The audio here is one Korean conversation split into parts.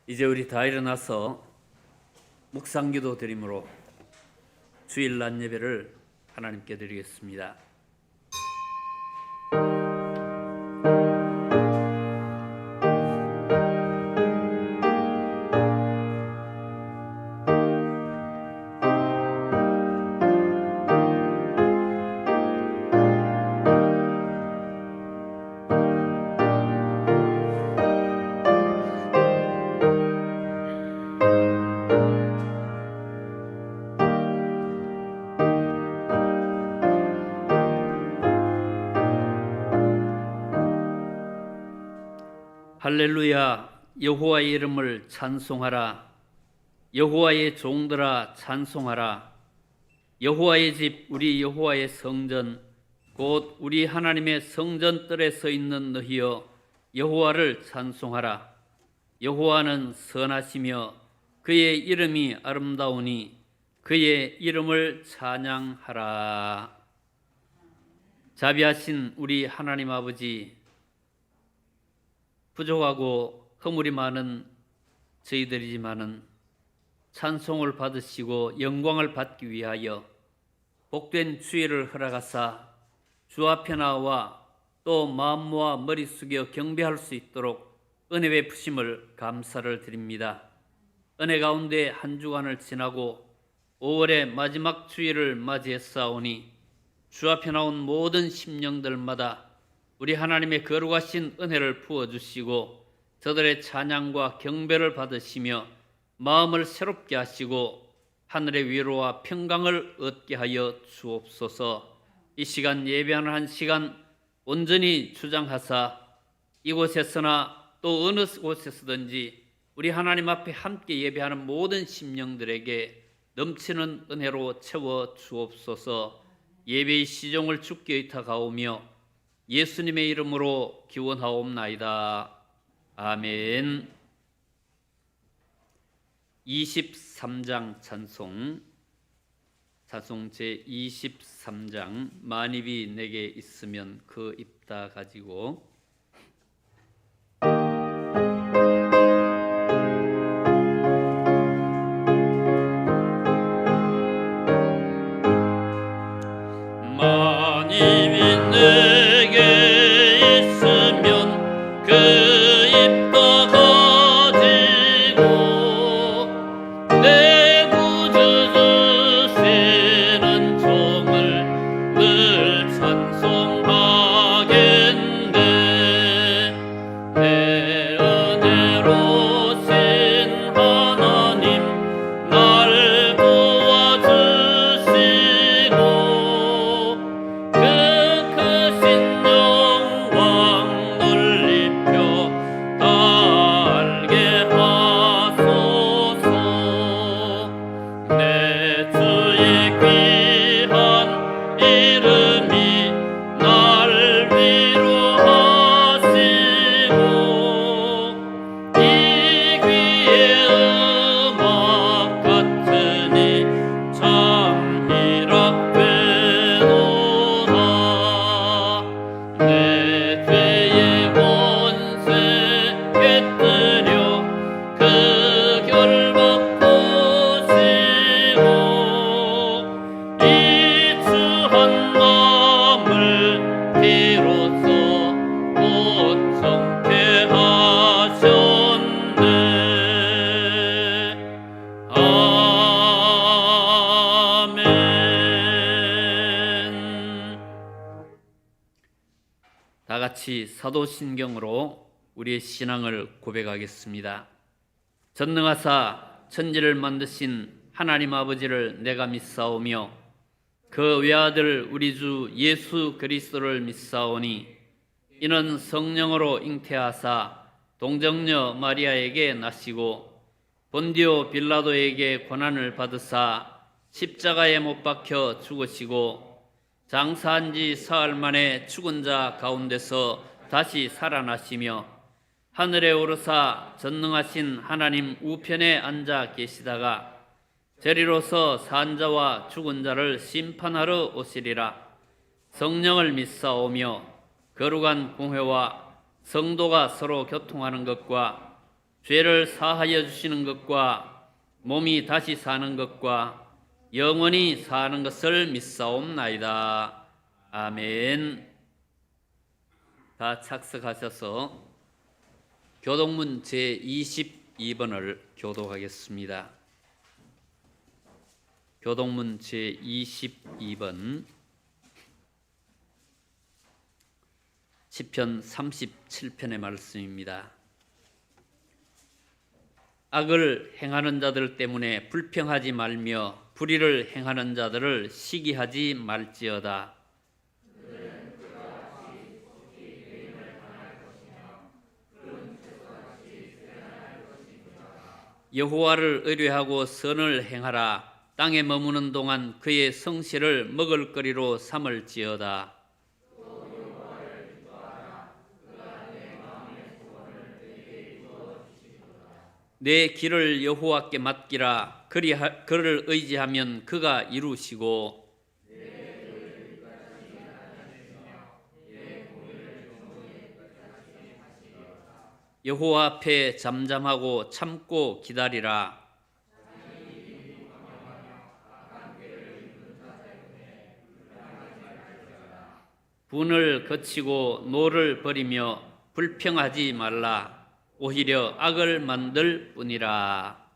이제 우리 다 일어나서 묵상기도 드림으로 주일 낮 예배를 하나님께 드리겠습니다. 할렐루야. 여호와의 이름을 찬송하라. 여호와의 종들아 찬송하라. 여호와의 집 우리 여호와의 성전 곧 우리 하나님의 성전뜰에 서 있는 너희여 여호와를 찬송하라. 여호와는 선하시며 그의 이름이 아름다우니 그의 이름을 찬양하라. 자비하신 우리 하나님 아버지, 부족하고 허물이 많은 저희들이지만은 찬송을 받으시고 영광을 받기 위하여 복된 주일을 허락하사 주 앞에 나와 또 마음 모아 머리 숙여 경배할 수 있도록 은혜 베푸심을 감사를 드립니다. 은혜 가운데 한 주간을 지나고 5월의 마지막 주일을 맞이했사오니 주 앞에 나온 모든 심령들마다 우리 하나님의 거룩하신 은혜를 부어주시고 저들의 찬양과 경배를 받으시며 마음을 새롭게 하시고 하늘의 위로와 평강을 얻게 하여 주옵소서. 이 시간 예배하는 한 시간 온전히 주장하사 이곳에서나 또 어느 곳에서든지 우리 하나님 앞에 함께 예배하는 모든 심령들에게 넘치는 은혜로 채워 주옵소서. 예배의 시종을 주께 의탁하오며 예수님의 이름으로 기원하옵나이다. 아멘. 23장 찬송 제23장 만입이 내게 있으면 그 입다 가지고 만입이 내게 있으면 그 입다 가지고 내 구주 주시는 종을 늘 찬송하겠네. 내 은혜로신 하나님 날 도와주시고 그 크신 영광 넓혀 달게 하소서. 내 주의 귀한 이름이 날 위로하시고 이 귀의 음악 같으니 참 희락되도다. 내 죄의 권세 깨뜨려 그 결박 보시고 이 추한 마음을 비로소 고청케 하셨네. 아멘. 다 같이 사도신경으로 우리의 신앙을 고백하겠습니다. 전능하사 천지를 만드신 하나님 아버지를 내가 믿사오며 그 외아들 우리 주 예수 그리스도를 믿사오니 이는 성령으로 잉태하사 동정녀 마리아에게 나시고 본디오 빌라도에게 고난을 받으사 십자가에 못 박혀 죽으시고 장사한 지 사흘 만에 죽은 자 가운데서 다시 살아나시며 하늘에 오르사 전능하신 하나님 우편에 앉아 계시다가 저리로서 산 자와 죽은 자를 심판하러 오시리라. 성령을 믿사오며 거룩한 공회와 성도가 서로 교통하는 것과 죄를 사하여 주시는 것과 몸이 다시 사는 것과 영원히 사는 것을 믿사옵나이다. 아멘. 다 착석하셔서 교독문 제22번을 교독하겠습니다. 교독문 제22번 시편 37편의 말씀입니다. 악을 행하는 자들 때문에 불평하지 말며 불의를 행하는 자들을 시기하지 말지어다. 여호와를 의뢰하고 선을 행하라. 땅에 머무는 동안 그의 성실을 먹을거리로 삼을지어다. 내 길을 여호와께 맡기라. 그를 의지하면 그가 이루시고 여호와 앞에 잠잠하고 참고 기다리라. 분을 거치고 노를 버리며 불평하지 말라. 오히려 악을 만들 뿐이라.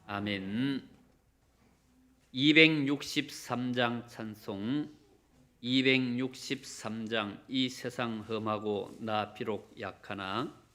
아멘. 263장 찬송. 263장. 이 세상 험하고 나 비록 약하나.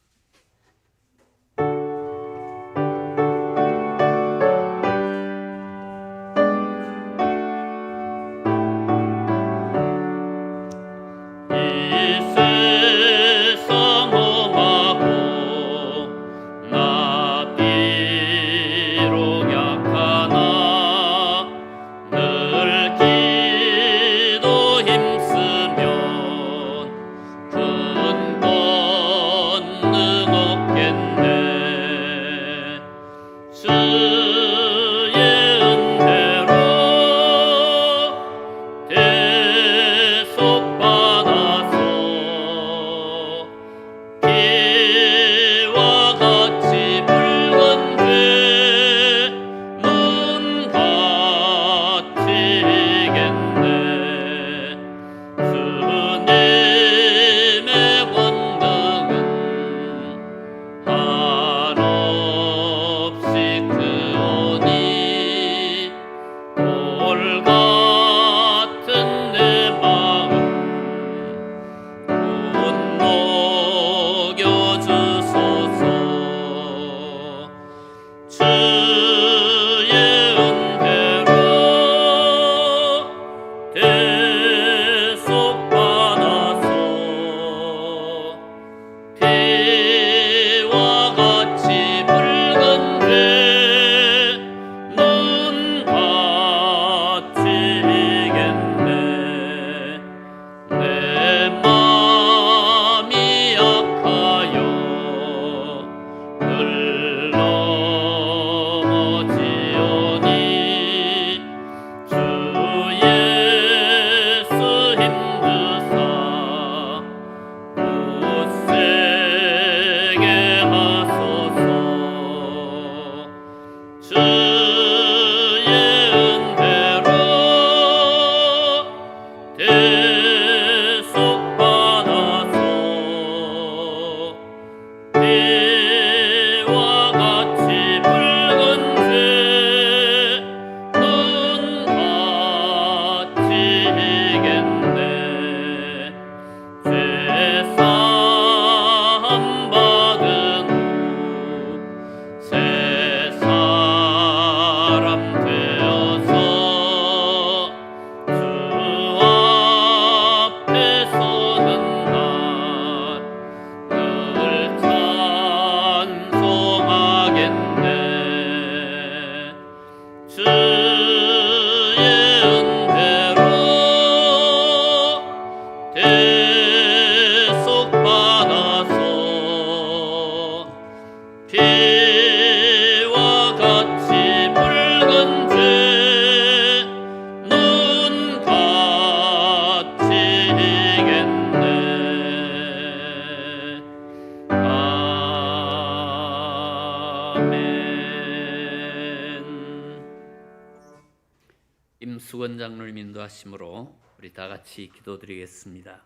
임수건 장로님 인도하심으로 우리 다 같이 기도드리겠습니다.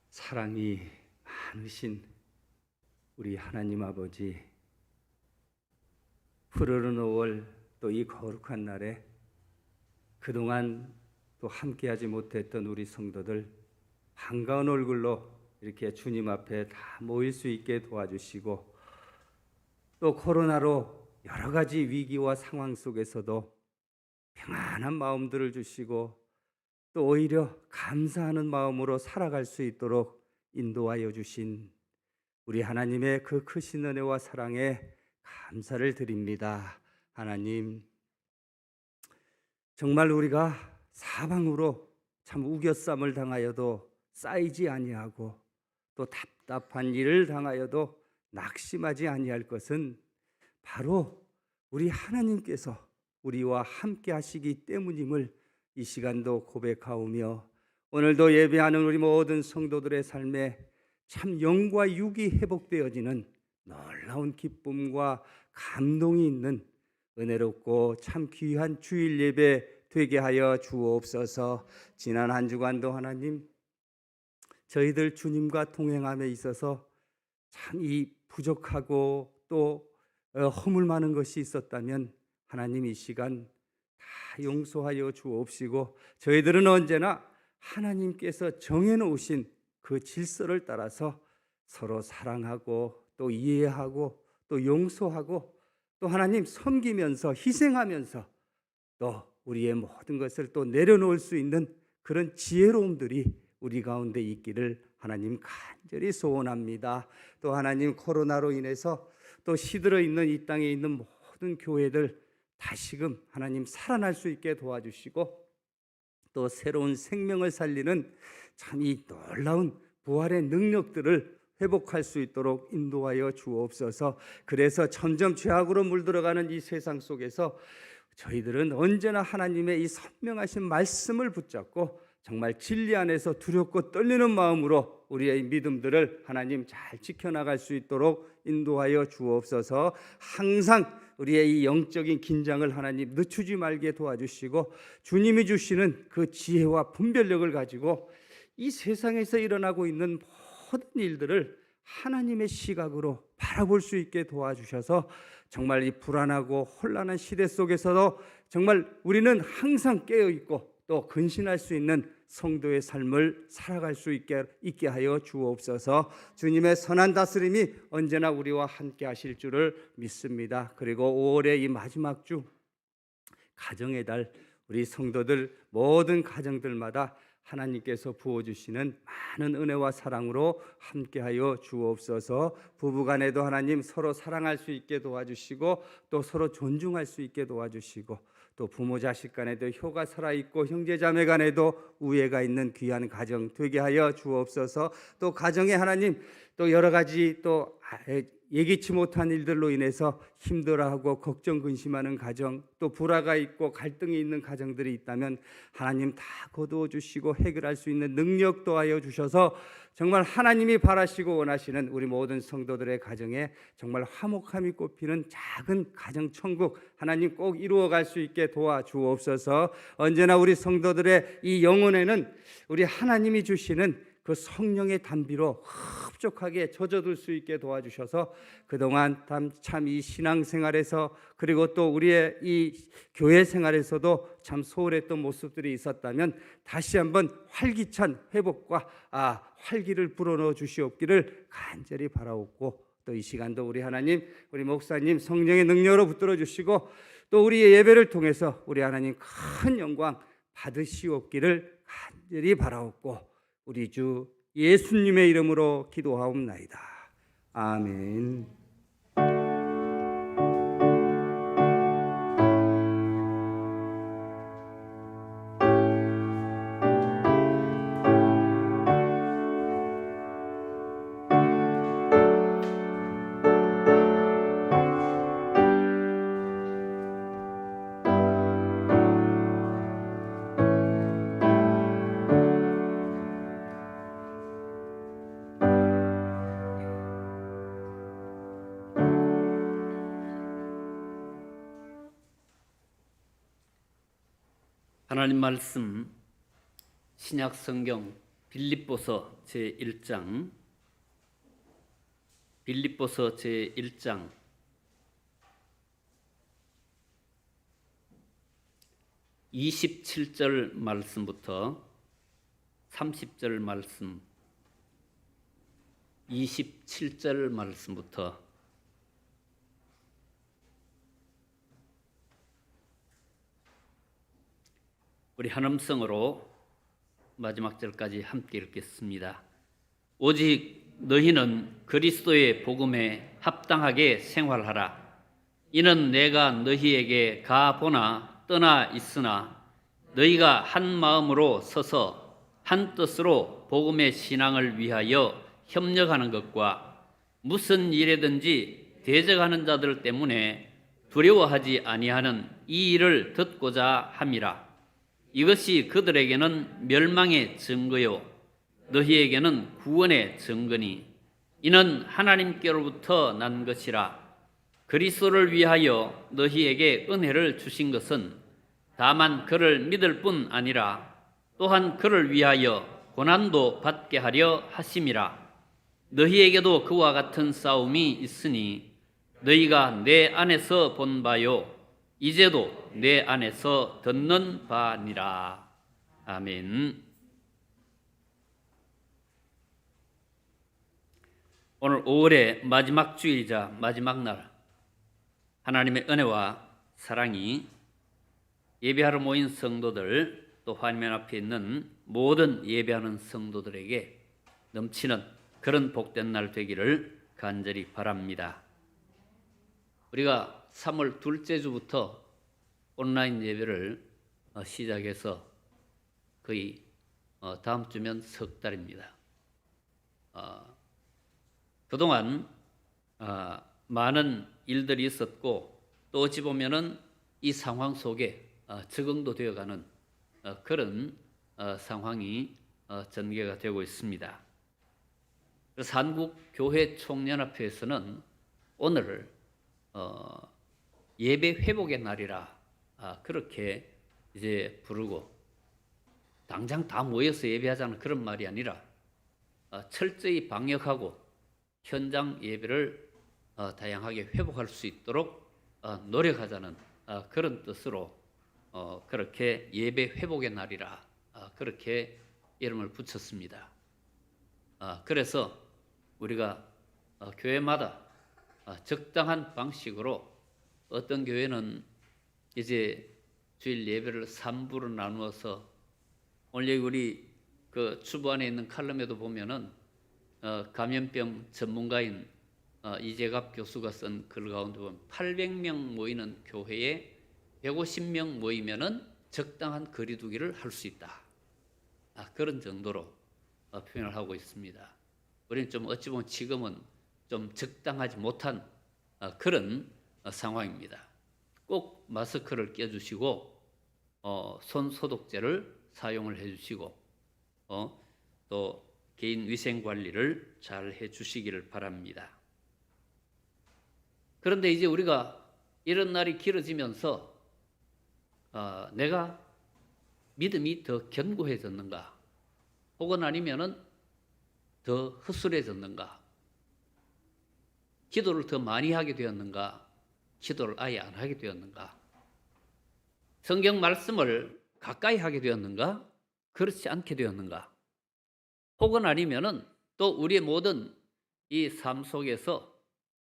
사랑이 많으신 우리 하나님 아버지, 푸르른 5월 또 이 거룩한 날에 그동안 또 함께하지 못했던 우리 성도들 반가운 얼굴로 이렇게 주님 앞에 다 모일 수 있게 도와주시고, 또 코로나로 여러 가지 위기와 상황 속에서도 평안한 마음들을 주시고 또 오히려 감사하는 마음으로 살아갈 수 있도록 인도하여 주신 우리 하나님의 그 크신 은혜와 사랑에 감사를 드립니다. 하나님, 정말 우리가 사방으로 참 우겨쌈을 당하여도 쌓이지 아니하고 또 답답한 일을 당하여도 낙심하지 아니할 것은 바로 우리 하나님께서 우리와 함께 하시기 때문임을 이 시간도 고백하오며, 오늘도 예배하는 우리 모든 성도들의 삶에 참 영과 육이 회복되어지는 놀라운 기쁨과 감동이 있는 은혜롭고 참 귀한 주일 예배 되게 하여 주옵소서. 지난 한 주간도 하나님, 저희들 주님과 동행함에 있어서 참 이 부족하고 또 허물 많은 것이 있었다면 하나님 이 시간 다 용서하여 주옵시고, 저희들은 언제나 하나님께서 정해놓으신 그 질서를 따라서 서로 사랑하고 또 이해하고 또 용서하고 또 하나님 섬기면서 희생하면서 또 우리의 모든 것을 또 내려놓을 수 있는 그런 지혜로움들이 우리 가운데 있기를 하나님 간절히 소원합니다. 또 하나님, 코로나로 인해서 또 시들어 있는 이 땅에 있는 모든 교회들 다시금 하나님 살아날 수 있게 도와주시고 또 새로운 생명을 살리는 참 이 놀라운 부활의 능력들을 회복할 수 있도록 인도하여 주옵소서. 그래서 점점 죄악으로 물들어가는 이 세상 속에서 저희들은 언제나 하나님의 이 선명하신 말씀을 붙잡고 정말 진리 안에서 두렵고 떨리는 마음으로 우리의 믿음들을 하나님 잘 지켜나갈 수 있도록 인도하여 주옵소서. 항상 우리의 이 영적인 긴장을 하나님 늦추지 말게 도와주시고, 주님이 주시는 그 지혜와 분별력을 가지고 이 세상에서 일어나고 있는 모든 일들을 하나님의 시각으로 바라볼 수 있게 도와주셔서 정말 이 불안하고 혼란한 시대 속에서도 정말 우리는 항상 깨어있고 또 근신할 수 있는 성도의 삶을 살아갈 수 있게 하여 주옵소서. 주님의 선한 다스림이 언제나 우리와 함께 하실 줄을 믿습니다. 그리고 5월의 이 마지막 주 가정의 달, 우리 성도들 모든 가정들마다 하나님께서 부어주시는 많은 은혜와 사랑으로 함께하여 주옵소서. 부부간에도 하나님 서로 사랑할 수 있게 도와주시고 또 서로 존중할 수 있게 도와주시고 또 부모 자식 간에도 효가 살아있고 형제자매 간에도 우애가 있는 귀한 가정 되게 하여 주옵소서. 또 가정에 하나님 또 여러 가지 또 예기치 못한 일들로 인해서 힘들어하고 걱정 근심하는 가정, 또 불화가 있고 갈등이 있는 가정들이 있다면 하나님 다 거두어 주시고 해결할 수 있는 능력 도하여 주셔서 정말 하나님이 바라시고 원하시는 우리 모든 성도들의 가정에 정말 화목함이 꽃피는 작은 가정 천국 하나님 꼭 이루어갈 수 있게 도와주옵소서. 언제나 우리 성도들의 이 영혼에는 우리 하나님이 주시는 그 성령의 단비로 흡족하게 젖어들 수 있게 도와주셔서 그동안 참 이 신앙생활에서 그리고 또 우리의 이 교회 생활에서도 참 소홀했던 모습들이 있었다면 다시 한번 활기찬 회복과 활기를 불어넣어 주시옵기를 간절히 바라옵고, 또 이 시간도 우리 하나님, 우리 목사님 성령의 능력으로 붙들어 주시고 또 우리의 예배를 통해서 우리 하나님 큰 영광 받으시옵기를 간절히 바라옵고 우리 주 예수님의 이름으로 기도하옵나이다. 아멘. 하나님 말씀 신약 성경 빌립보서 제1장 27절 말씀부터 30절 말씀, 27절 말씀부터 우리 한음성으로 마지막 절까지 함께 읽겠습니다. 오직 너희는 그리스도의 복음에 합당하게 생활하라. 이는 내가 너희에게 가보나 떠나 있으나 너희가 한 마음으로 서서 한 뜻으로 복음의 신앙을 위하여 협력하는 것과 무슨 일에든지 대적하는 자들 때문에 두려워하지 아니하는 이 일을 듣고자 함이라. 이것이 그들에게는 멸망의 증거요 너희에게는 구원의 증거니 이는 하나님께로부터 난 것이라. 그리스도를 위하여 너희에게 은혜를 주신 것은 다만 그를 믿을 뿐 아니라 또한 그를 위하여 고난도 받게 하려 하심이라. 너희에게도 그와 같은 싸움이 있으니 너희가 내 안에서 본 바요 이제도 내 안에서 듣는 바니라. 아멘. 오늘 5월의 마지막 주일이자 마지막 날, 하나님의 은혜와 사랑이 예배하러 모인 성도들, 또 화면 앞에 있는 모든 예배하는 성도들에게 넘치는 그런 복된 날 되기를 간절히 바랍니다. 우리가 3월 둘째 주부터 온라인 예배를 시작해서 거의 다음 주면 석 달입니다. 그동안 많은 일들이 있었고 또 어찌 보면은 이 상황 속에 적응도 되어가는 그런 상황이 전개가 되고 있습니다. 그래서 한국교회총연합회에서는 오늘 예배 회복의 날이라 그렇게 이제 부르고 당장 다 모여서 예배하자는 그런 말이 아니라 철저히 방역하고 현장 예배를 다양하게 회복할 수 있도록 노력하자는 그런 뜻으로 그렇게 예배 회복의 날이라 그렇게 이름을 붙였습니다. 그래서 우리가 교회마다 적당한 방식으로 어떤 교회는 이제 주일 예배를 3부로 나누어서 오늘 우리 그 주부 안에 있는 칼럼에도 보면은 감염병 전문가인 이재갑 교수가 쓴 글 가운데 보면 800명 모이는 교회에 150명 모이면은 적당한 거리두기를 할 수 있다. 그런 정도로 표현을 하고 있습니다. 우리는 좀 어찌 보면 지금은 좀 적당하지 못한 그런 상황입니다. 꼭 마스크를 껴주시고 손 소독제를 사용을 해주시고 또 개인 위생 관리를 잘 해주시기를 바랍니다. 그런데 이제 우리가 이런 날이 길어지면서 내가 믿음이 더 견고해졌는가, 혹은 아니면은 더 허술해졌는가, 기도를 더 많이 하게 되었는가, 기도를 아예 안 하게 되었는가, 성경 말씀을 가까이 하게 되었는가, 그렇지 않게 되었는가, 혹은 아니면은 또 우리의 모든 이 삶 속에서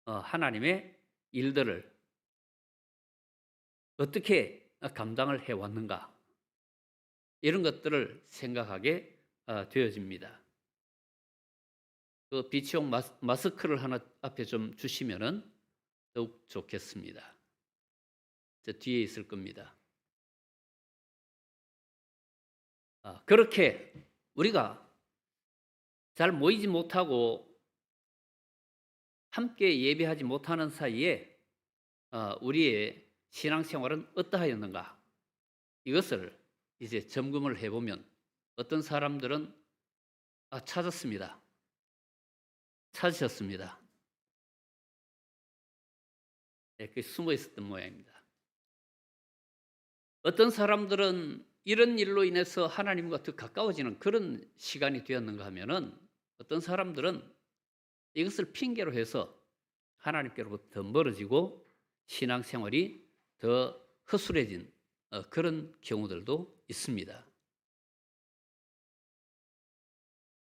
하나님의 일들을 어떻게 감당을 해왔는가, 이런 것들을 생각하게 되어집니다. 그 비치용 마스크를 하나 앞에 좀 주시면은 더욱 좋겠습니다. 저 뒤에 있을 겁니다. 그렇게 우리가 잘 모이지 못하고 함께 예배하지 못하는 사이에 우리의 신앙생활은 어떠하였는가, 이것을 이제 점검을 해보면 어떤 사람들은 찾았습니다. 찾으셨습니다. 그 숨어 있었던 모양입니다. 어떤 사람들은 이런 일로 인해서 하나님과 더 가까워지는 그런 시간이 되었는가 하면은 어떤 사람들은 이것을 핑계로 해서 하나님께로부터 더 멀어지고 신앙생활이 더 허술해진 그런 경우들도 있습니다.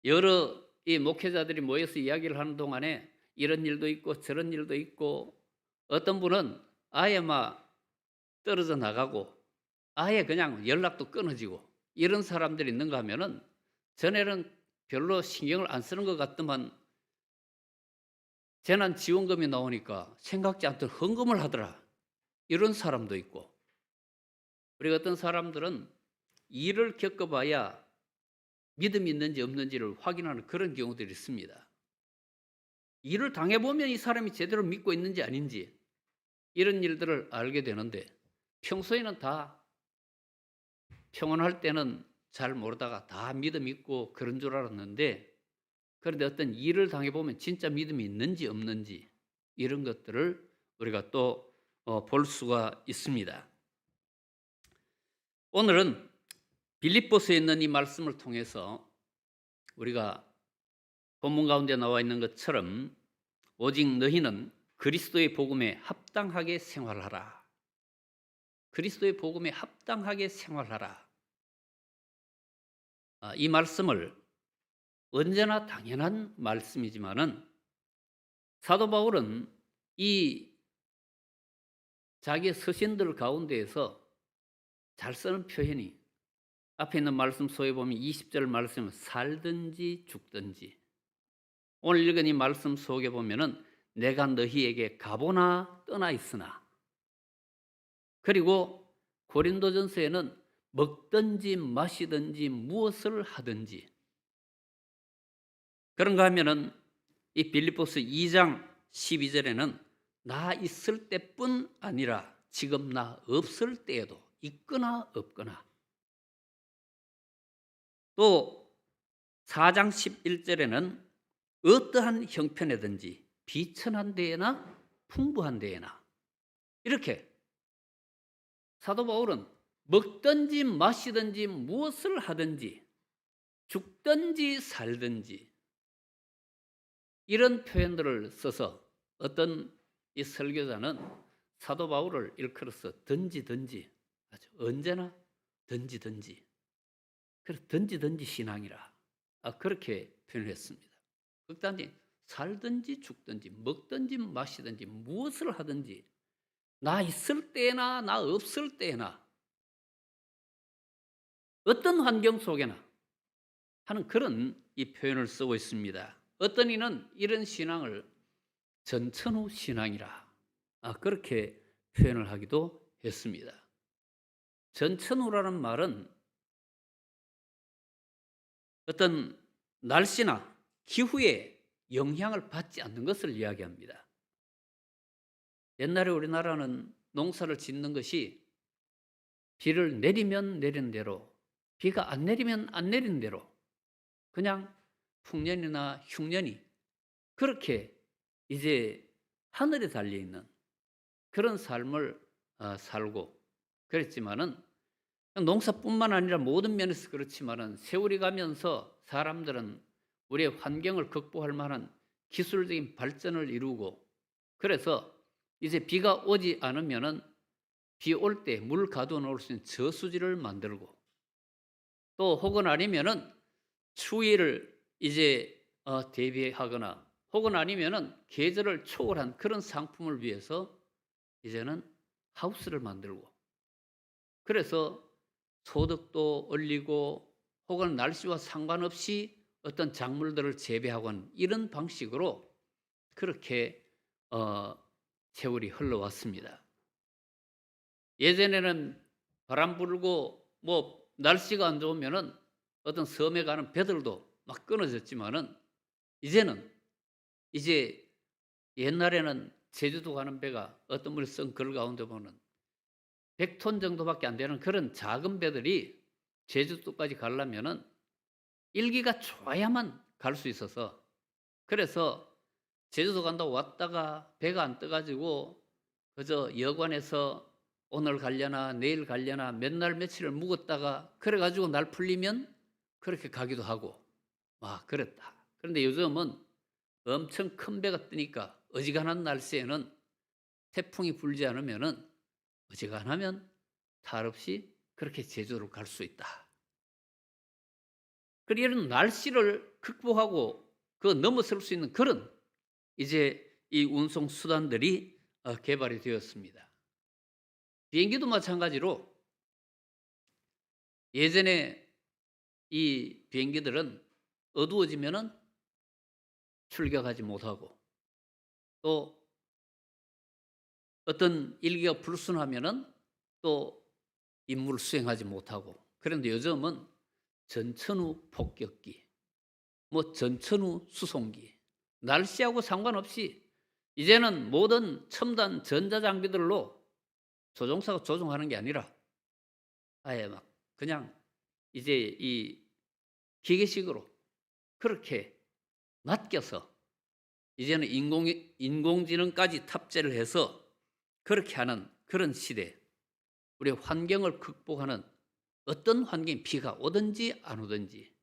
여러 이 목회자들이 모여서 이야기를 하는 동안에 이런 일도 있고 저런 일도 있고 어떤 분은 아예 막 떨어져 나가고 아예 그냥 연락도 끊어지고 이런 사람들이 있는가 하면은 전에는 별로 신경을 안 쓰는 것 같더만 재난지원금이 나오니까 생각지 않던 헌금을 하더라. 이런 사람도 있고 그리고 어떤 사람들은 일을 겪어봐야 믿음이 있는지 없는지를 확인하는 그런 경우들이 있습니다. 일을 당해보면 이 사람이 제대로 믿고 있는지 아닌지 이런 일들을 알게 되는데 평소에는 다 평온할 때는 잘 모르다가 다 믿음 있고 그런 줄 알았는데 그런데 어떤 일을 당해보면 진짜 믿음이 있는지 없는지 이런 것들을 우리가 또 볼 수가 있습니다. 오늘은 빌립보서에 있는 이 말씀을 통해서 우리가 본문 가운데 나와 있는 것처럼 오직 너희는 그리스도의 복음에 합당하게 생활하라. 그리스도의 복음에 합당하게 생활하라. 이 말씀을 언제나 당연한 말씀이지만은 사도 바울은 이 자기의 서신들 가운데에서 잘 쓰는 표현이 앞에 있는 말씀 속에 보면 20절 말씀은 살든지 죽든지 오늘 읽은 이 말씀 속에 보면은 내가 너희에게 가보나 떠나 있으나 그리고 고린도전서에는 먹든지 마시든지 무엇을 하든지 그런가 하면은 이 빌립보서 2장 12절에는 나 있을 때뿐 아니라 지금 나 없을 때에도 있거나 없거나 또 4장 11절에는 어떠한 형편이든지 비천한 데에나 풍부한 데에나 이렇게 사도 바울은 먹든지 마시든지 무엇을 하든지 죽든지 살든지 이런 표현들을 써서 어떤 이 설교자는 사도 바울을 일컬어서 던지던지 언제나 던지던지 그래서 던지던지 신앙이라 그렇게 표현했습니다. 극단적인 살든지 죽든지 먹든지 마시든지 무엇을 하든지 나 있을 때나 나 없을 때나 어떤 환경 속에나 하는 그런 이 표현을 쓰고 있습니다. 어떤 이는 이런 신앙을 전천후 신앙이라 그렇게 표현을 하기도 했습니다. 전천후라는 말은 어떤 날씨나 기후에 영향을 받지 않는 것을 이야기합니다. 옛날에 우리나라는 농사를 짓는 것이 비를 내리면 내린 대로 비가 안 내리면 안 내린 대로 그냥 풍년이나 흉년이 그렇게 이제 하늘에 달려있는 그런 삶을 살고 그랬지만은 농사뿐만 아니라 모든 면에서 그렇지만은 세월이 가면서 사람들은 우리의 환경을 극복할 만한 기술적인 발전을 이루고 그래서 이제 비가 오지 않으면은 비 올 때 물 가둬 놓을 수 있는 저수지를 만들고 또 혹은 아니면은 추위를 이제 대비하거나 혹은 아니면은 계절을 초월한 그런 상품을 위해서 이제는 하우스를 만들고 그래서 소득도 올리고 혹은 날씨와 상관없이 어떤 작물들을 재배하고 하는 이런 방식으로 그렇게 세월이 흘러왔습니다. 예전에는 바람 불고 뭐 날씨가 안 좋으면은 어떤 섬에 가는 배들도 막 끊어졌지만은 이제는 이제 옛날에는 제주도 가는 배가 어떤 분이 쓴 글 가운데 보면 100톤 정도밖에 안 되는 그런 작은 배들이 제주도까지 가려면은 일기가 좋아야만 갈 수 있어서 그래서 제주도 간다고 왔다가 배가 안 떠가지고 그저 여관에서 오늘 가려나 내일 가려나 몇 날 며칠을 묵었다가 그래가지고 날 풀리면 그렇게 가기도 하고 그랬다. 그런데 요즘은 엄청 큰 배가 뜨니까 어지간한 날씨에는 태풍이 불지 않으면은 어지간하면 탈 없이 그렇게 제주도를 갈 수 있다. 그리고 이런 날씨를 극복하고 그 넘어설 수 있는 그런 이제 이 운송 수단들이 개발이 되었습니다. 비행기도 마찬가지로 예전에 이 비행기들은 어두워지면은 출격하지 못하고 또 어떤 일기가 불순하면은 또 임무를 수행하지 못하고 그런데 요즘은 전천후 폭격기, 전천후 수송기, 날씨하고 상관없이 이제는 모든 첨단 전자장비들로 조종사가 조종하는 게 아니라 아예 막 그냥 이제 이 기계식으로 그렇게 맡겨서 이제는 인공지능까지 탑재를 해서 그렇게 하는 그런 시대, 우리 환경을 극복하는 어떤 환경이 비가 오든지 안 오든지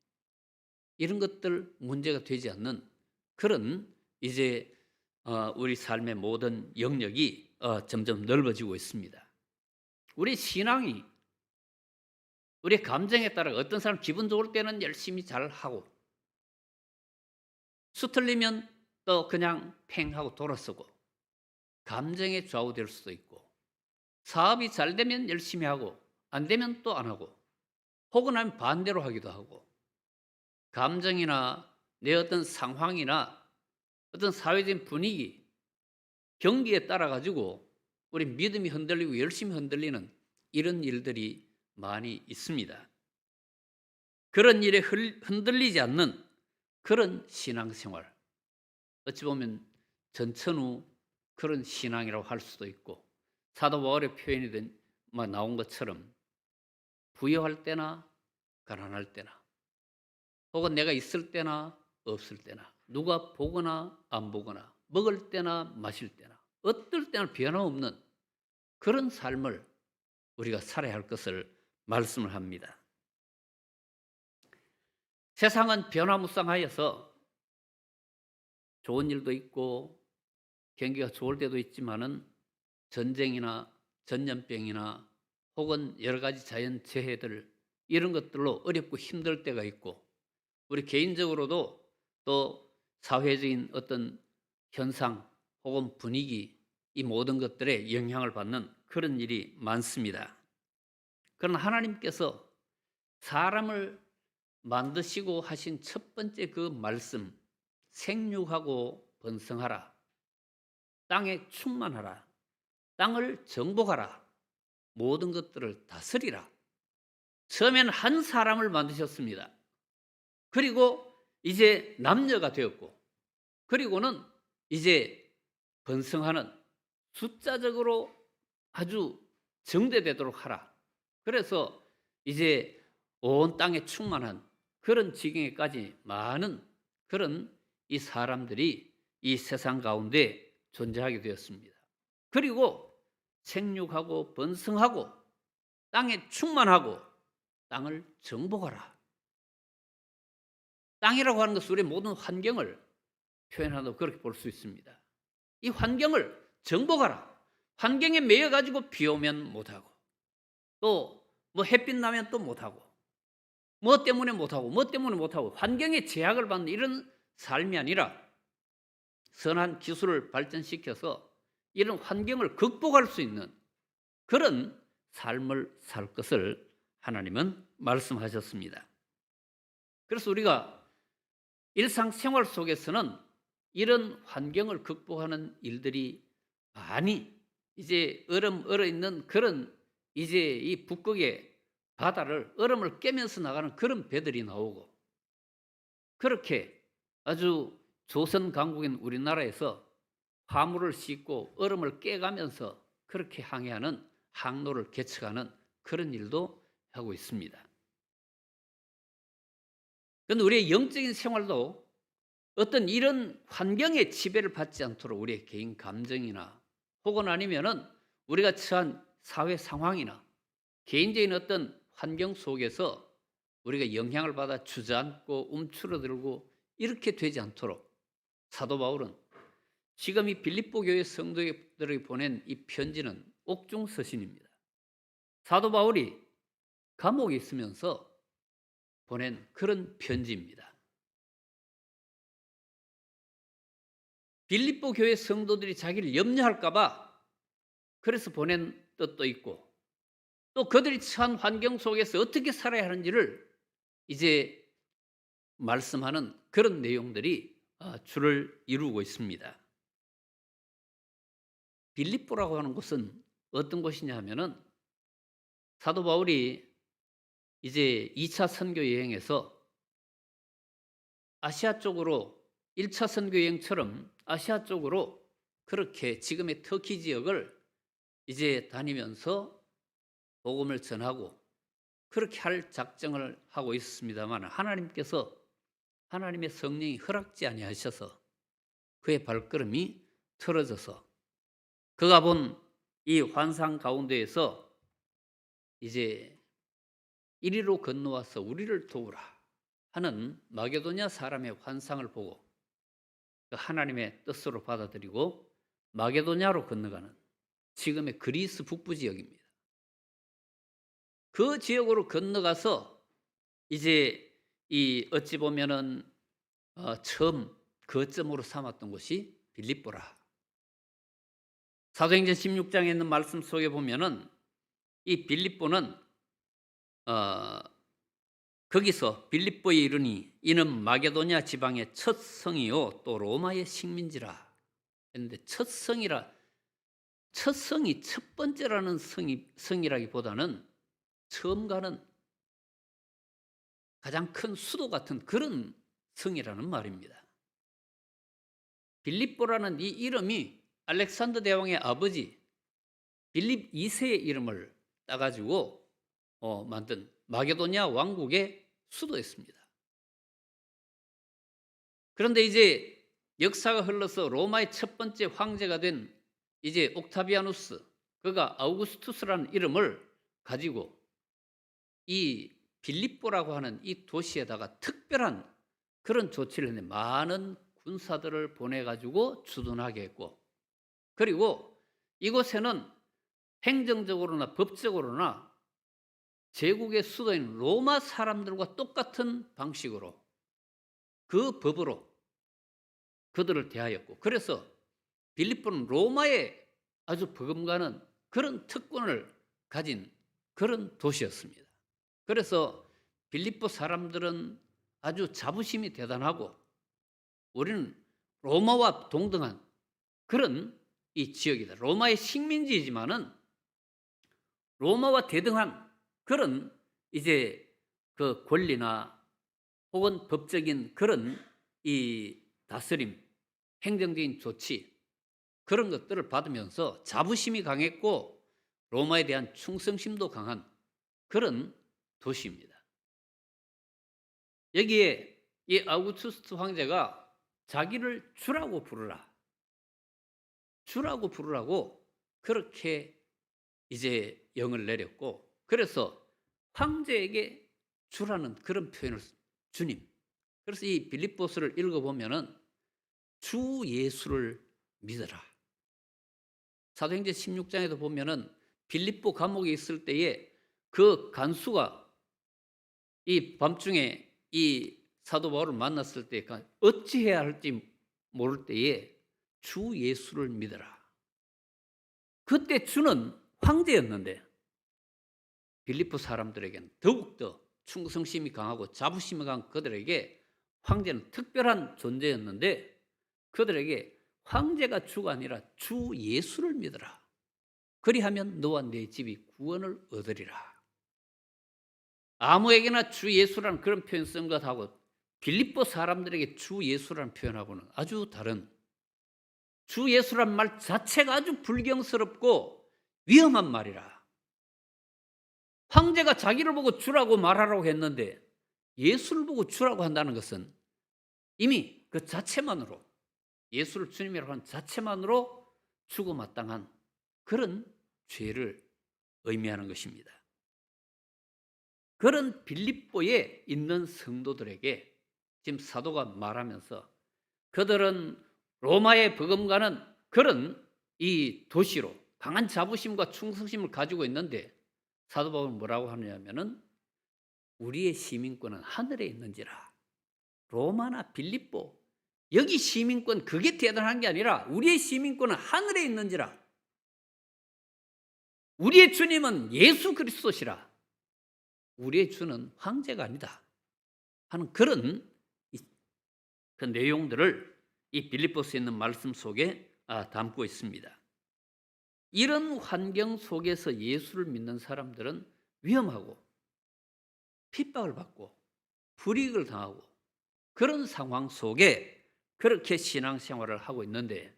이런 것들 문제가 되지 않는 그런 이제 우리 삶의 모든 영역이 점점 넓어지고 있습니다. 우리 신앙이 우리 감정에 따라 어떤 사람 기분 좋을 때는 열심히 잘 하고 수틀리면 또 그냥 팽 하고 돌아서고 감정에 좌우될 수도 있고 사업이 잘 되면 열심히 하고 안 되면 또 안 하고 혹은 아니면 반대로 하기도 하고 감정이나 내 어떤 상황이나 어떤 사회적인 분위기, 경기에 따라 가지고 우리 믿음이 흔들리고 열심히 흔들리는 이런 일들이 많이 있습니다. 그런 일에 흔들리지 않는 그런 신앙생활, 어찌 보면 전천후 그런 신앙이라고 할 수도 있고 사도 바울의 표현이 나온 것처럼 부여할 때나 가난할 때나 혹은 내가 있을 때나 없을 때나 누가 보거나 안 보거나 먹을 때나 마실 때나 어떨 때나 변함없는 그런 삶을 우리가 살아야 할 것을 말씀을 합니다. 세상은 변화무쌍하여서 좋은 일도 있고 경기가 좋을 때도 있지만은 전쟁이나 전염병이나 혹은 여러 가지 자연재해들 이런 것들로 어렵고 힘들 때가 있고 우리 개인적으로도 또 사회적인 어떤 현상 혹은 분위기 이 모든 것들에 영향을 받는 그런 일이 많습니다. 그러나 하나님께서 사람을 만드시고 하신 첫 번째 그 말씀 생육하고 번성하라 땅에 충만하라 땅을 정복하라 모든 것들을 다스리라 처음에는 한 사람을 만드셨습니다. 그리고 이제 남녀가 되었고 그리고는 이제 번성하는 숫자적으로 아주 정대되도록 하라. 그래서 이제 온 땅에 충만한 그런 지경에까지 많은 그런 이 사람들이 이 세상 가운데 존재하게 되었습니다. 그리고 생육하고 번성하고 땅에 충만하고 땅을 정복하라. 땅이라고 하는 것은 우리의 모든 환경을 표현하도 그렇게 볼 수 있습니다. 이 환경을 정복하라. 환경에 매여가지고 비 오면 못하고 또 햇빛 나면 또 못하고 뭐 때문에 못하고 환경에 제약을 받는 이런 삶이 아니라 선한 기술을 발전시켜서 이런 환경을 극복할 수 있는 그런 삶을 살 것을 하나님은 말씀하셨습니다. 그래서 우리가 일상생활 속에서는 이런 환경을 극복하는 일들이 많이 이제 얼어 있는 그런 이제 이 북극의 바다를 얼음을 깨면서 나가는 그런 배들이 나오고 그렇게 아주 조선 강국인 우리나라에서 화물을 싣고 얼음을 깨가면서 그렇게 항해하는 항로를 개척하는 그런 일도 하고 있습니다. 그런데 우리의 영적인 생활도 어떤 이런 환경의 지배를 받지 않도록 우리의 개인 감정이나 혹은 아니면은 우리가 처한 사회 상황이나 개인적인 어떤 환경 속에서 우리가 영향을 받아 주저앉고 움츠러들고 이렇게 되지 않도록 사도 바울은 지금 이 빌립보 교회 성도들에게 보낸 이 편지는 옥중서신입니다. 사도 바울이 감옥에 있으면서 보낸 그런 편지입니다. 빌립보 교회 성도들이 자기를 염려할까 봐 그래서 보낸 뜻도 있고, 또 그들이 처한 환경 속에서 어떻게 살아야 하는지를 이제 말씀하는 그런 내용들이 줄을 이루고 있습니다. 빌립보라고 하는 곳은 어떤 곳이냐 하면은 사도 바울이 이제 2차 선교 여행에서 아시아 쪽으로 1차 선교 여행처럼 아시아 쪽으로 그렇게 지금의 터키 지역을 이제 다니면서 복음을 전하고 그렇게 할 작정을 하고 있었습니다만, 하나님께서 하나님의 성령이 허락지 아니하셔서 그의 발걸음이 틀어져서 그가 본 이 환상 가운데에서 이제 이리로 건너와서 우리를 도우라 하는 마게도냐 사람의 환상을 보고 그 하나님의 뜻으로 받아들이고 마게도냐로 건너가는 지금의 그리스 북부 지역입니다. 그 지역으로 건너가서 이제 이 어찌 보면은 처음 거점으로 삼았던 곳이 빌립보라. 사도행전 16장에 있는 말씀 속에 보면은 이 빌립보는 거기서 빌립보에 이르니 이는 마게도냐 지방의 첫 성이요 또 로마의 식민지라 했는데, 첫 성이라, 첫 성이 첫 번째라는 성이라기보다는 처음 가는 가장 큰 수도 같은 그런 성이라는 말입니다. 빌립보라는 이 이름이 알렉산더 대왕의 아버지 빌립 2세의 이름을 따가지고 만든 마게도냐 왕국의 수도였습니다. 그런데 이제 역사가 흘러서 로마의 첫 번째 황제가 된 이제 옥타비아누스, 그가 아우구스투스라는 이름을 가지고 이 빌립보라고 하는 이 도시에다가 특별한 그런 조치를 했는데, 많은 군사들을 보내가지고 주둔하게 했고, 그리고 이곳에는 행정적으로나 법적으로나 제국의 수도인 로마 사람들과 똑같은 방식으로 그 법으로 그들을 대하였고, 그래서 빌립보는 로마에 아주 버금가는 그런 특권을 가진 그런 도시였습니다. 그래서 빌립보 사람들은 아주 자부심이 대단하고 우리는 로마와 동등한 그런 이 지역이다. 로마의 식민지이지만은 로마와 대등한 그런 이제 그 권리나 혹은 법적인 그런 이 다스림, 행정적인 조치, 그런 것들을 받으면서 자부심이 강했고 로마에 대한 충성심도 강한 그런 도시입니다. 여기에 이 아우구스투스 황제가 자기를 주라고 부르라고 그렇게 이제 영을 내렸고, 그래서 황제에게 주라는 그런 표현을 주님. 그래서 이 빌립보서를 읽어보면은 주 예수를 믿어라. 사도행전 16장에도 보면은 빌립보 감옥에 있을 때에 그 간수가 이 밤중에 이 사도 바울을 만났을 때 어찌해야 할지 모를 때에 주 예수를 믿어라. 그때 주는 황제였는데 빌립보 사람들에게는 더욱더 충성심이 강하고 자부심이 강한 그들에게 황제는 특별한 존재였는데, 그들에게 황제가 주가 아니라 주 예수를 믿어라. 그리하면 너와 내 집이 구원을 얻으리라. 아무에게나 주 예수라는 그런 표현 쓴 것하고 빌립보 사람들에게 주 예수라는 표현하고는 아주 다른, 주 예수란 말 자체가 아주 불경스럽고 위험한 말이라. 황제가 자기를 보고 주라고 말하라고 했는데 예수를 보고 주라고 한다는 것은 이미 그 자체만으로, 예수를 주님이라고 하는 자체만으로 죽어마땅한 그런 죄를 의미하는 것입니다. 그런 빌립보에 있는 성도들에게 지금 사도가 말하면서 그들은 로마에 버금가는 그런 이 도시로 강한 자부심과 충성심을 가지고 있는데 사도 바울은 뭐라고 하느냐면은 우리의 시민권은 하늘에 있는지라. 로마나 빌립보 여기 시민권 그게 대단한 게 아니라 우리의 시민권은 하늘에 있는지라. 우리의 주님은 예수 그리스도시라. 우리의 주는 황제가 아니다 하는 그런 그 내용들을 이 빌립보서에 있는 말씀 속에 담고 있습니다. 이런 환경 속에서 예수를 믿는 사람들은 위험하고 핍박을 받고 불이익을 당하고 그런 상황 속에 그렇게 신앙생활을 하고 있는데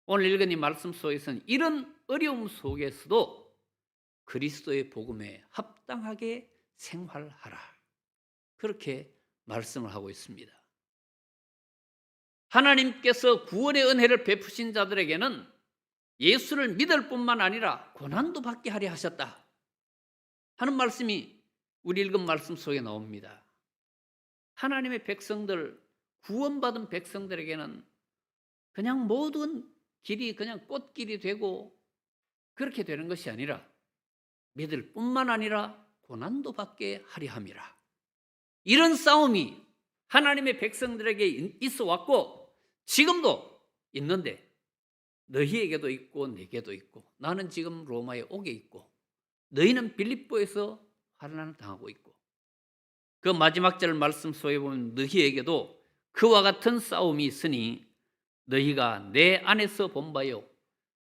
오늘 읽은 이 말씀 속에서는 이런 어려움 속에서도 그리스도의 복음에 합당하게 생활하라. 그렇게 말씀을 하고 있습니다. 하나님께서 구원의 은혜를 베푸신 자들에게는 예수를 믿을 뿐만 아니라 고난도 받게 하려 하셨다 하는 말씀이 우리 읽은 말씀 속에 나옵니다. 하나님의 백성들, 구원받은 백성들에게는 그냥 모든 길이 그냥 꽃길이 되고 그렇게 되는 것이 아니라 믿을 뿐만 아니라 고난도 받게 하려 함이라. 이런 싸움이 하나님의 백성들에게 있어 왔고 지금도 있는데 너희에게도 있고 내게도 있고 나는 지금 로마에 옥에 있고 너희는 빌립보에서 환난을 당하고 있고 그 마지막 절 말씀 속에 보면 너희에게도 그와 같은 싸움이 있으니 너희가 내 안에서 본 바요.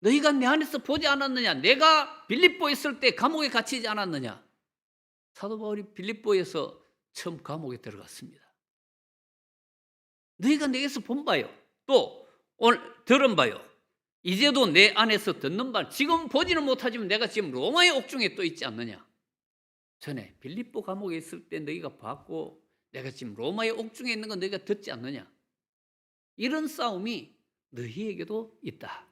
너희가 내 안에서 보지 않았느냐? 내가 빌립보에 있을 때 감옥에 갇히지 않았느냐? 사도 바울이 빌립보에서 처음 감옥에 들어갔습니다. 너희가 내게서 본 바요. 또 오늘 들은 바요. 이제도 내 안에서 듣는 바. 지금 보지는 못하지만 내가 지금 로마의 옥중에 또 있지 않느냐? 전에 빌립보 감옥에 있을 때 너희가 봤고 내가 지금 로마의 옥중에 있는 건 너희가 듣지 않느냐? 이런 싸움이 너희에게도 있다.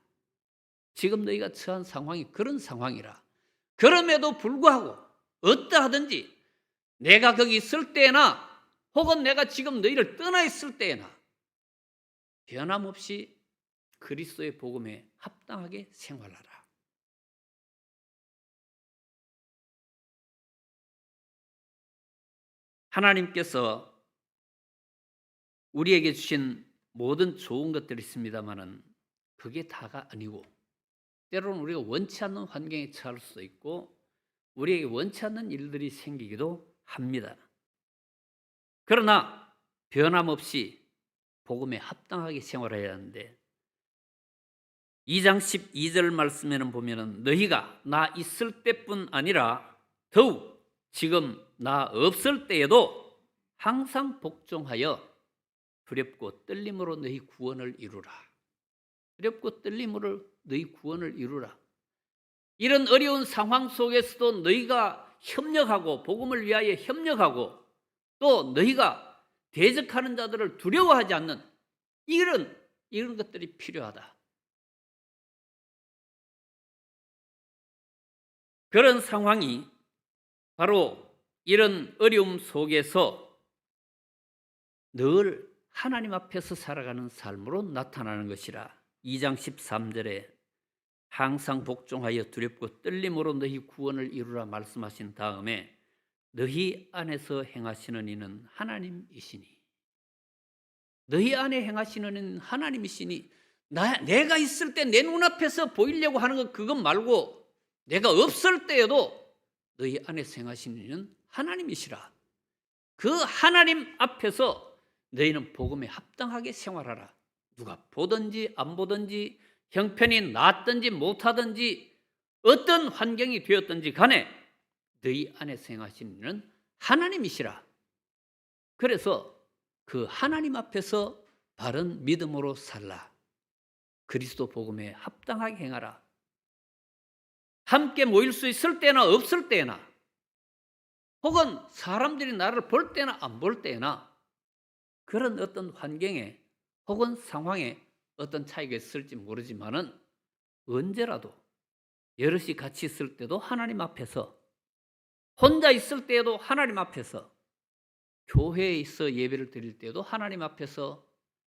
지금 너희가 처한 상황이 그런 상황이라. 그럼에도 불구하고 어떠하든지 내가 거기 있을 때나 혹은 내가 지금 너희를 떠나 있을 때나 변함없이 그리스도의 복음에 합당하게 생활하라. 하나님께서 우리에게 주신 모든 좋은 것들이 있습니다만은 그게 다가 아니고 때로는 우리가 원치 않는 환경에 처할 수도 있고 우리에게 원치 않는 일들이 생기기도 합니다. 그러나 변함없이 복음에 합당하게 생활해야 하는데 2장 12절 말씀에는 보면은 너희가 나 있을 때뿐 아니라 더욱 지금 나 없을 때에도 항상 복종하여 두렵고 떨림으로 너희 구원을 이루라. 두렵고 떨림으로 너희 구원을 이루라. 이런 어려운 상황 속에서도 너희가 협력하고 복음을 위하여 협력하고 또 너희가 대적하는 자들을 두려워하지 않는 이런 것들이 필요하다. 그런 상황이 바로 이런 어려움 속에서 늘 하나님 앞에서 살아가는 삶으로 나타나는 것이라. 2장 13절에 항상 복종하여 두렵고 떨림으로 너희 구원을 이루라 말씀하신 다음에 너희 안에서 행하시는 이는 하나님이시니 너희 안에 행하시는 이는 하나님이시니 내가 있을 때 내 눈앞에서 보이려고 하는 것 그것 말고 내가 없을 때에도 너희 안에서 행하시는 이는 하나님이시라. 그 하나님 앞에서 너희는 복음에 합당하게 생활하라. 누가 보든지 안 보든지 형편이 낫든지 못하든지 어떤 환경이 되었든지 간에 너희 안에서 행하시는 이는 하나님이시라. 그래서 그 하나님 앞에서 바른 믿음으로 살라. 그리스도 복음에 합당하게 행하라. 함께 모일 수 있을 때나 없을 때나 혹은 사람들이 나를 볼 때나 안 볼 때나 그런 어떤 환경에 혹은 상황에 어떤 차이가 있을지 모르지만은 언제라도 여럿이 같이 있을 때도 하나님 앞에서, 혼자 있을 때에도 하나님 앞에서, 교회에 있어 예배를 드릴 때도 하나님 앞에서,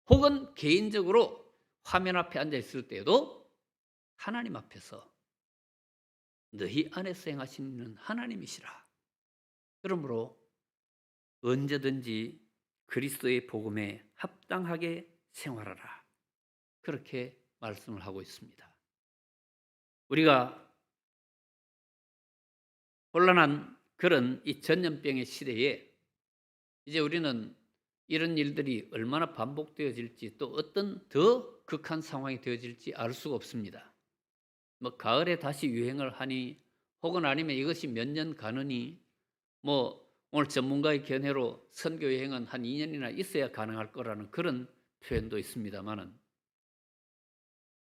혹은 개인적으로 화면 앞에 앉아 있을 때도 하나님 앞에서 너희 안에서 행하시는 하나님이시라. 그러므로 언제든지 그리스도의 복음에 합당하게 생활하라. 그렇게 말씀을 하고 있습니다. 우리가 혼란한 그런 이 전염병의 시대에 이제 우리는 이런 일들이 얼마나 반복되어질지, 또 어떤 더 극한 상황이 되어질지 알 수가 없습니다. 뭐 가을에 다시 유행을 하니, 혹은 아니면 이것이 몇 년 가느니, 뭐 오늘 전문가의 견해로 선교 여행은 한 2년이나 있어야 가능할 거라는 그런 표현도 있습니다만은,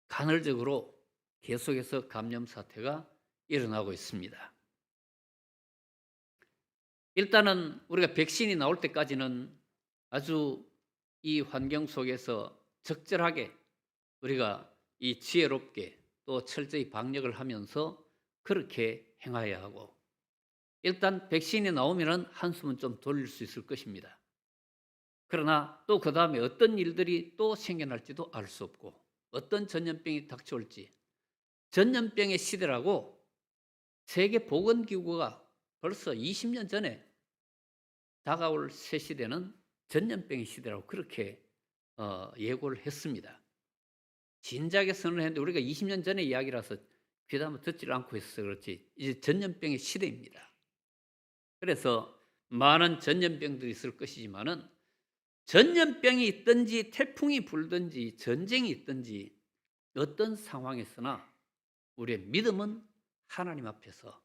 간헐적으로 계속해서 감염 사태가 일어나고 있습니다. 일단은 우리가 백신이 나올 때까지는 아주 이 환경 속에서 적절하게 우리가 이 지혜롭게 또 철저히 방역을 하면서 그렇게 행해야 하고, 일단 백신이 나오면은 한숨은 좀 돌릴 수 있을 것입니다. 그러나 또 그 다음에 어떤 일들이 또 생겨날지도 알 수 없고, 어떤 전염병이 닥쳐올지, 전염병의 시대라고 세계보건기구가 벌써 20년 전에 다가올 새 시대는 전염병의 시대라고 그렇게 예고를 했습니다. 진작에 선언을 했는데 우리가 20년 전의 이야기라서 귀담아 한번 듣지를 않고 있어서 그렇지, 이제 전염병의 시대입니다. 그래서 많은 전염병들이 있을 것이지만은, 전염병이 있든지 태풍이 불든지 전쟁이 있든지 어떤 상황에서나 우리의 믿음은 하나님 앞에서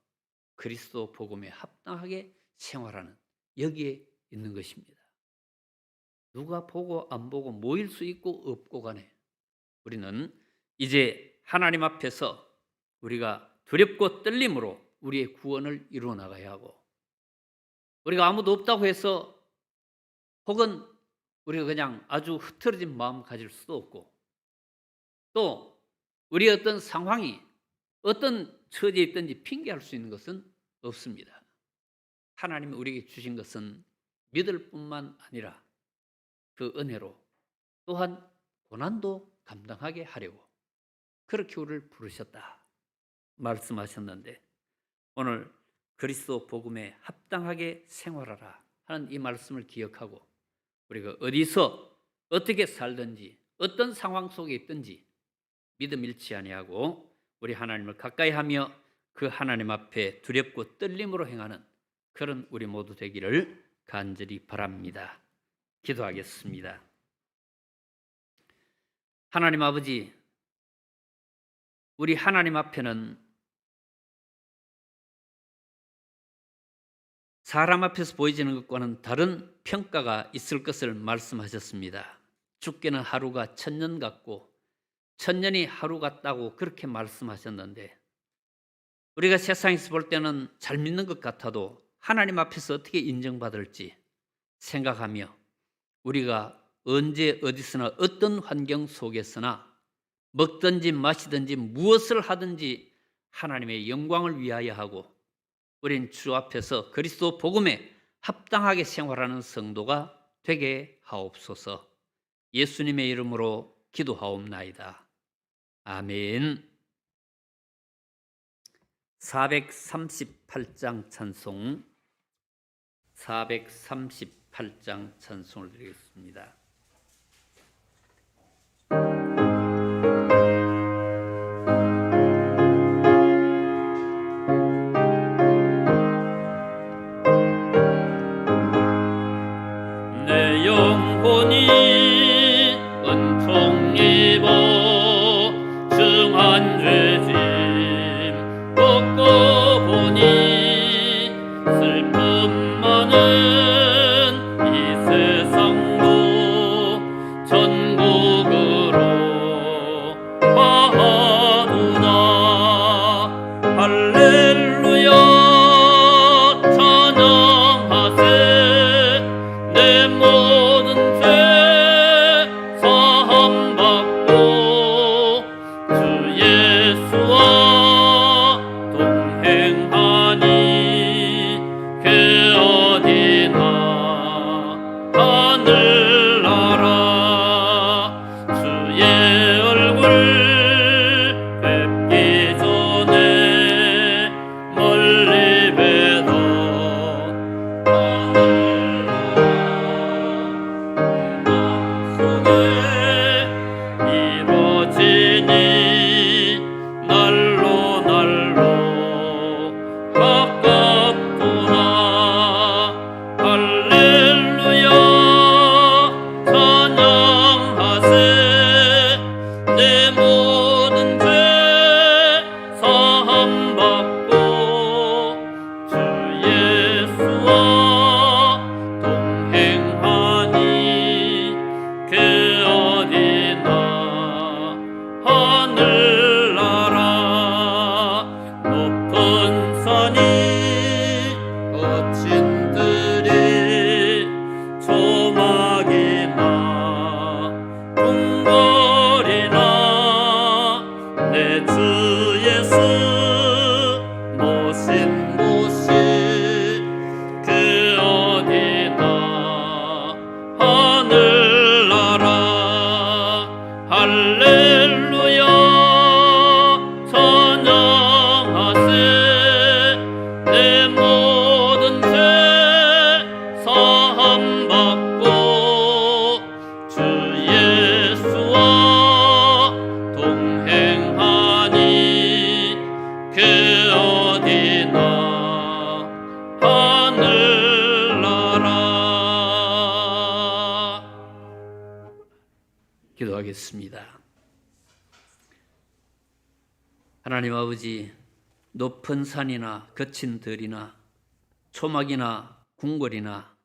그리스도 복음에 합당하게 생활하는, 여기에 있는 것입니다. 누가 보고 안 보고 모일 수 있고 없고 간에 우리는 이제 하나님 앞에서 우리가 두렵고 떨림으로 우리의 구원을 이루어 나가야 하고, 우리가 아무도 없다고 해서 혹은 우리가 그냥 아주 흐트러진 마음 가질 수도 없고, 또 우리의 어떤 상황이 어떤 처지에 있든지 핑계할 수 있는 것은 없습니다. 하나님이 우리에게 주신 것은 믿을 뿐만 아니라 그 은혜로 또한 고난도 감당하게 하려고 그렇게 우리를 부르셨다 말씀하셨는데, 오늘 그리스도 복음에 합당하게 생활하라 하는 이 말씀을 기억하고, 우리가 어디서 어떻게 살든지 어떤 상황 속에 있든지 믿음 잃지 아니하고 우리 하나님을 가까이 하며 그 하나님 앞에 두렵고 떨림으로 행하는 그런 우리 모두 되기를 간절히 바랍니다. 기도하겠습니다. 하나님 아버지, 우리 하나님 앞에는 사람 앞에서 보여지는 것과는 다른 평가가 있을 것을 말씀하셨습니다. 죽게는 하루가 천년 같고 천년이 하루 같다고 그렇게 말씀하셨는데, 우리가 세상에서 볼 때는 잘 믿는 것 같아도 하나님 앞에서 어떻게 인정받을지 생각하며, 우리가 언제 어디서나 어떤 환경 속에서나 먹든지 마시든지 무엇을 하든지 하나님의 영광을 위하여 하고, 우린 주 앞에서 그리스도 복음에 합당하게 생활하는 성도가 되게 하옵소서. 예수님의 이름으로 기도하옵나이다. 아멘. 438장 찬송, 438장 찬송을 드리겠습니다. 내 영혼이 은총 입어 중한 죄짐 벗고 보니 슬픔 많은 이 세상도 천국으로 가두다. 할렐루야 찬양하세. 내 모든 죄 기도하겠습니다. 하나님 아버지, 높은 산이나 거친 들이나 초막이나 궁궐이나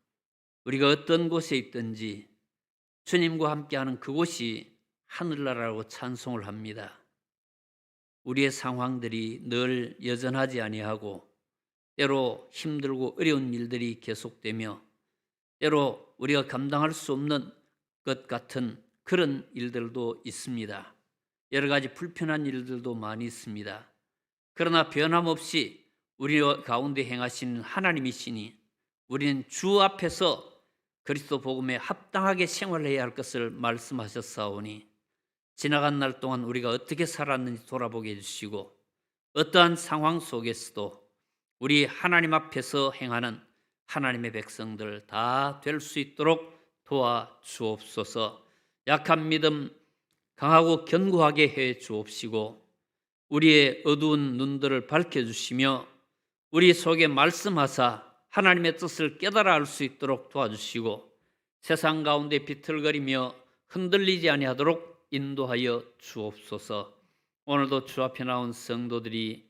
우리가 어떤 곳에 있든지 주님과 함께하는 그곳이 하늘나라라고 찬송을 합니다. 우리의 상황들이 늘 여전하지 아니하고 때로 힘들고 어려운 일들이 계속되며 때로 우리가 감당할 수 없는 것 같은 그런 일들도 있습니다. 여러 가지 불편한 일들도 많이 있습니다. 그러나 변함없이 우리 가운데 행하시는 하나님이시니 우리는 주 앞에서 그리스도 복음에 합당하게 생활해야 할 것을 말씀하셨사오니 지나간 날 동안 우리가 어떻게 살았는지 돌아보게 해주시고 어떠한 상황 속에서도 우리 하나님 앞에서 행하는 하나님의 백성들 다 될 수 있도록 도와주옵소서. 약한 믿음 강하고 견고하게 해 주옵시고 우리의 어두운 눈들을 밝혀주시며 우리 속에 말씀하사 하나님의 뜻을 깨달아 알 수 있도록 도와주시고 세상 가운데 비틀거리며 흔들리지 아니하도록 인도하여 주옵소서. 오늘도 주 앞에 나온 성도들이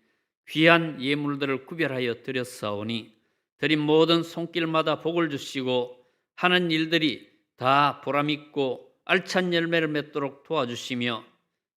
귀한 예물들을 구별하여 드렸사오니 드린 모든 손길마다 복을 주시고 하는 일들이 다 보람있고 알찬 열매를 맺도록 도와주시며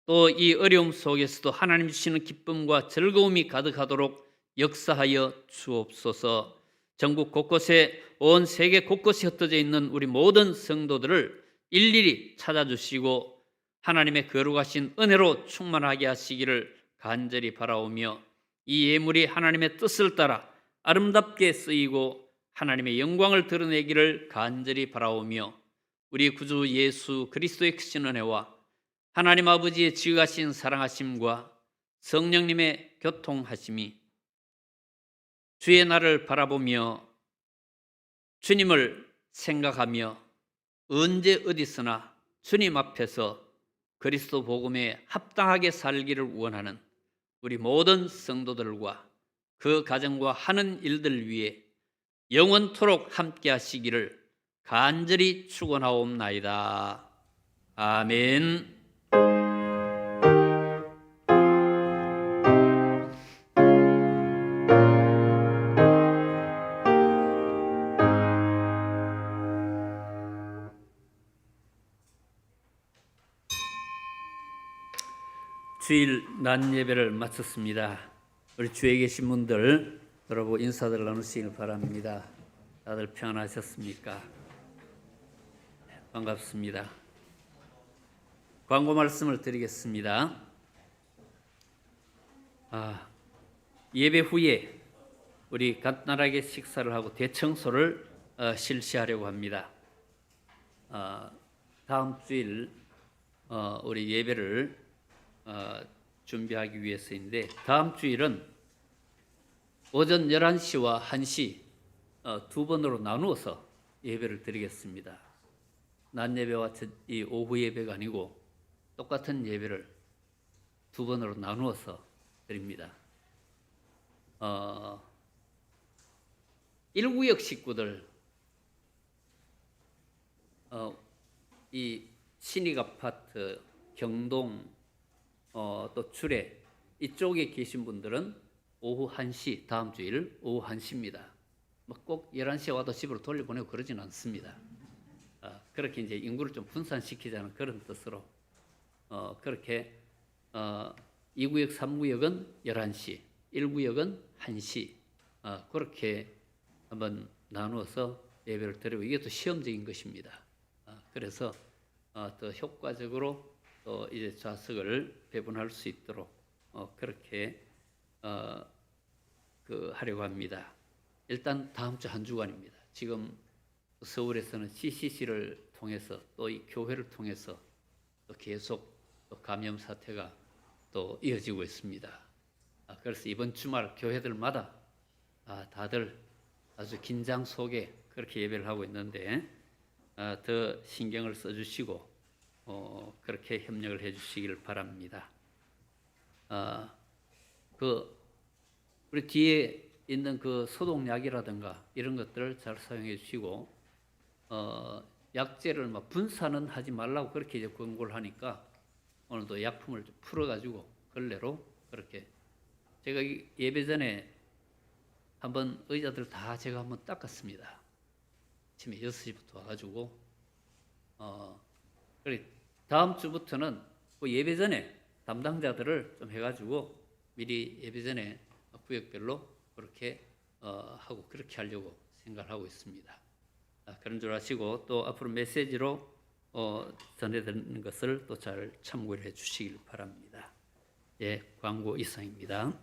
또 이 어려움 속에서도 하나님 주시는 기쁨과 즐거움이 가득하도록 역사하여 주옵소서. 전국 곳곳에 온 세계 곳곳에 흩어져 있는 우리 모든 성도들을 일일이 찾아주시고 하나님의 거룩하신 은혜로 충만하게 하시기를 간절히 바라오며 이 예물이 하나님의 뜻을 따라 아름답게 쓰이고 하나님의 영광을 드러내기를 간절히 바라오며 우리 구주 예수 그리스도의 크신 은혜와 하나님 아버지의 지극하신 사랑하심과 성령님의 교통하심이 주의 날을 바라보며 주님을 생각하며 언제 어디서나 주님 앞에서 그리스도 복음에 합당하게 살기를 원하는 우리 모든 성도들과 그 가정과 하는 일들 위해 영원토록 함께 하시기를 간절히 축원하옵나이다. 아멘. 주일 낮 예배를 마쳤습니다. 우리 주에 계신 분들 여러분 인사들 나누시길 바랍니다. 다들 평안하셨습니까? 반갑습니다. 광고 말씀을 드리겠습니다. 예배 후에 우리 간단하게 식사를 하고 대청소를 실시하려고 합니다. 다음 주일 우리 예배를 준비하기 위해서인데 다음 주일은 오전 11시와 1시 두 번으로 나누어서 예배를 드리겠습니다. 낮 예배와 이 오후 예배가 아니고 똑같은 예배를 두 번으로 나누어서 드립니다. 1구역 식구들 이 신익 아파트, 경동 또 출애 이쪽에 계신 분들은 오후 1시 다음 주일 오후 1시입니다. 꼭 11시에 와도 집으로 돌려보내고 그러진 않습니다. 그렇게 이제 인구를 좀 분산시키자는 그런 뜻으로 그렇게 2구역, 3구역은 11시, 1구역은 1시 그렇게 한번 나누어서 예배를 드리고 이게 또 시험적인 것입니다. 그래서 더 효과적으로 또 이제 좌석을 배분할 수 있도록 그렇게 하려고 합니다. 일단 다음 주 한 주간입니다. 지금 서울에서는 CCC를 통해서 또 이 교회를 통해서 또 계속 또 감염 사태가 또 이어지고 있습니다. 그래서 이번 주말 교회들마다 다들 아주 긴장 속에 그렇게 예배를 하고 있는데 더 신경을 써주시고 그렇게 협력을 해주시기를 바랍니다. 우리 뒤에 있는 그 소독약이라든가 이런 것들을 잘 사용해 주시고 약재를 막 분사는 하지 말라고 그렇게 이제 권고를 하니까 오늘도 약품을 좀 풀어가지고 걸레로 그렇게 제가 예배 전에 한번 의자들 다 제가 한번 닦았습니다. 아침에 6시부터 와가지고 그래 다음 주부터는 그 예배 전에 담당자들을 좀 해가지고 미리 예배 전에 구역별로 그렇게 하고 그렇게 하려고 생각하고 있습니다. 그런 줄 아시고 또 앞으로 메시지로 전해드리는 것을 또 잘 참고해 주시길 바랍니다. 예, 광고 이상입니다.